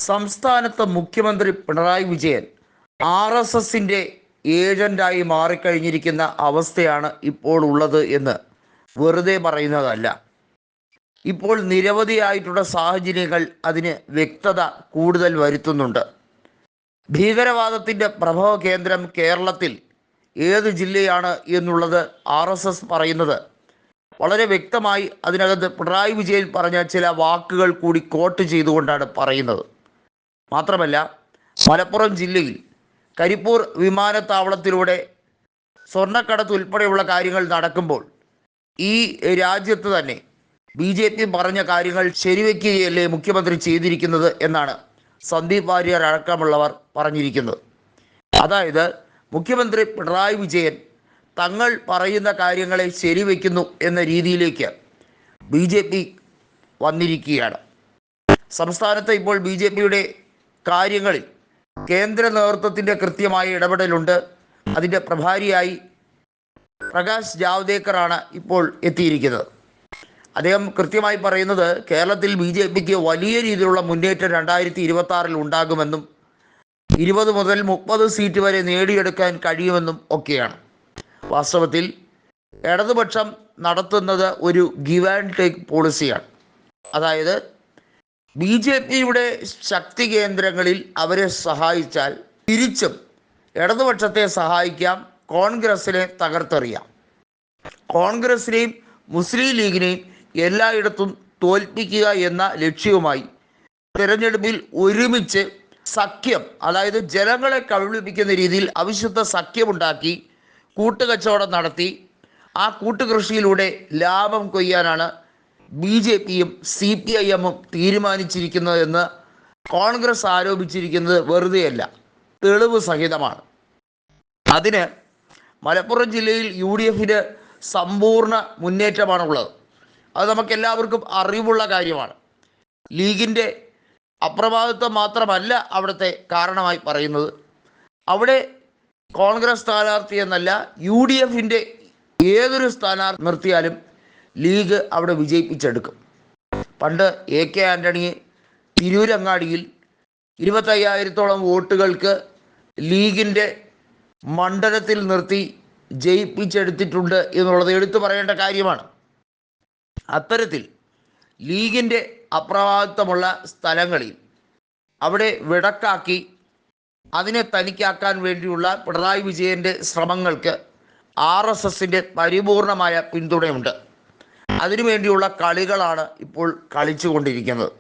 സംസ്ഥാനത്ത് മുഖ്യമന്ത്രി പിണറായി വിജയൻ RSSന്റെ ഏജന്റായി മാറിക്കഴിഞ്ഞിരിക്കുന്ന അവസ്ഥയാണ് ഇപ്പോൾ ഉള്ളത് എന്ന് വെറുതെ പറയുന്നതല്ല. ഇപ്പോൾ നിരവധിയായിട്ടുള്ള സാഹചര്യങ്ങൾ അതിന് വ്യക്തത കൂടുതൽ വരുത്തുന്നുണ്ട്. ഭീകരവാദത്തിൻ്റെ പ്രഭവ കേന്ദ്രം കേരളത്തിൽ ഏത് ജില്ലയാണ് എന്നുള്ളത് RSS പറയുന്നത് വളരെ വ്യക്തമായി അതിനകത്ത് പിണറായി വിജയൻ പറഞ്ഞ ചില വാക്കുകൾ കൂടി കോട്ട് ചെയ്തുകൊണ്ടാണ് പറയുന്നത്. മാത്രമല്ല, മലപ്പുറം ജില്ലയിൽ കരിപ്പൂർ വിമാനത്താവളത്തിലൂടെ സ്വർണ്ണക്കടത്ത് ഉൾപ്പെടെയുള്ള കാര്യങ്ങൾ നടക്കുമ്പോൾ ഈ രാജ്യത്ത് തന്നെ BJP പറഞ്ഞ കാര്യങ്ങൾ ശരിവെക്കുകയല്ലേ മുഖ്യമന്ത്രി ചെയ്തിരിക്കുന്നത് എന്നാണ് സന്ദീപ് വാര്യർ അടക്കമുള്ളവർ പറഞ്ഞിരിക്കുന്നത്. അതായത് മുഖ്യമന്ത്രി പിണറായി വിജയൻ തങ്ങൾ പറയുന്ന കാര്യങ്ങളെ ശരിവെക്കുന്നു എന്ന രീതിയിലേക്ക് BJP വന്നിരിക്കുകയാണ്. സംസ്ഥാനത്ത് ഇപ്പോൾ BJPയുടെ കാര്യങ്ങളിൽ കേന്ദ്ര നേതൃത്വത്തിൻ്റെ കൃത്യമായ ഇടപെടലുണ്ട്. അതിൻ്റെ പ്രഭാരിയായി പ്രകാശ് ജാവ്ദേക്കറാണ് ഇപ്പോൾ എത്തിയിരിക്കുന്നത്. അദ്ദേഹം കൃത്യമായി പറയുന്നത് കേരളത്തിൽ BJPക്ക് വലിയ രീതിയിലുള്ള മുന്നേറ്റം 2026 ഉണ്ടാകുമെന്നും 20 മുതൽ 30 സീറ്റ് വരെ നേടിയെടുക്കാൻ കഴിയുമെന്നും ഒക്കെയാണ്. വാസ്തവത്തിൽ ഇടതുപക്ഷം നടത്തുന്നത് ഒരു ഗിവ് ആൻഡ് ടേക്ക് പോളിസിയാണ്. അതായത് BJPയുടെ ശക്തി കേന്ദ്രങ്ങളിൽ അവരെ സഹായിച്ചാൽ തിരിച്ചും ഇടതുപക്ഷത്തെ സഹായിക്കാം, കോൺഗ്രസിനെ തകർത്തെറിയാം. കോൺഗ്രസിനെയും മുസ്ലിം ലീഗിനെയും എല്ലായിടത്തും തോൽപ്പിക്കുക എന്ന ലക്ഷ്യവുമായി തിരഞ്ഞെടുപ്പിൽ ഒരുമിച്ച് സഖ്യം, അതായത് ജനങ്ങളെ കബളിപ്പിക്കുന്ന രീതിയിൽ അവിശുദ്ധ സഖ്യമുണ്ടാക്കി കൂട്ടുകച്ചവടം നടത്തി ആ കൂട്ടുകൃഷിയിലൂടെ ലാഭം കൊയ്യാനാണ് BJPയും CPIMും തീരുമാനിച്ചിരിക്കുന്നതെന്ന് കോൺഗ്രസ് ആരോപിച്ചിരിക്കുന്നത് വെറുതെയല്ല, തെളിവ് സഹിതമാണ്. അതിന് മലപ്പുറം ജില്ലയിൽ UDFന് സമ്പൂർണ്ണ മുന്നേറ്റമാണുള്ളത്. അത് നമുക്കെല്ലാവർക്കും അറിവുള്ള കാര്യമാണ്. ലീഗിൻ്റെ അപ്രമാദിത്വം മാത്രമല്ല അവിടുത്തെ കാരണമായി പറയുന്നത്. അവിടെ കോൺഗ്രസ് സ്ഥാനാർത്ഥി എന്നല്ല, UDFൻ്റെ ഏതൊരു സ്ഥാനാർത്ഥി നിർത്തിയാലും ലീഗ് അവിടെ വിജയിപ്പിച്ചെടുക്കും. പണ്ട് AK ആൻ്റണിയെ തിരൂരങ്ങാടിയിൽ 25,000-ഓളം വോട്ടുകൾക്ക് ലീഗിൻ്റെ മണ്ഡലത്തിൽ നിർത്തി ജയിപ്പിച്ചെടുത്തിട്ടുണ്ട് എന്നുള്ളത് എടുത്തു പറയേണ്ട കാര്യമാണ്. അത്തരത്തിൽ ലീഗിൻ്റെ അപ്രമാദിത്വമുള്ള സ്ഥലങ്ങളിൽ അവിടെ വിടക്കാക്കി അതിനെ തനിക്കാക്കാൻ വേണ്ടിയുള്ള പിണറായി വിജയൻ്റെ ശ്രമങ്ങൾക്ക് RSSൻ്റെ പരിപൂർണമായ പിന്തുണയുണ്ട്. അതിനുവേണ്ടിയുള്ള കളികളാണ് ഇപ്പോൾ കളിച്ചുകൊണ്ടിരിക്കുന്നത്.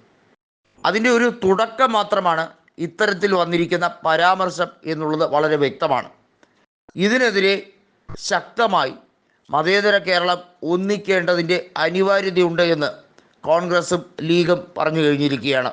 അതിൻ്റെ ഒരു തുടക്കം മാത്രമാണ് ഇത്തരത്തിൽ വന്നിരിക്കുന്ന പരാമർശം എന്നുള്ളത് വളരെ വ്യക്തമാണ്. ഇതിനെതിരെ ശക്തമായി മതേതര കേരളം ഒന്നിക്കേണ്ടതിൻ്റെ അനിവാര്യതയുണ്ട് എന്ന് കോൺഗ്രസും ലീഗും പറഞ്ഞു കഴിഞ്ഞിരിക്കുകയാണ്.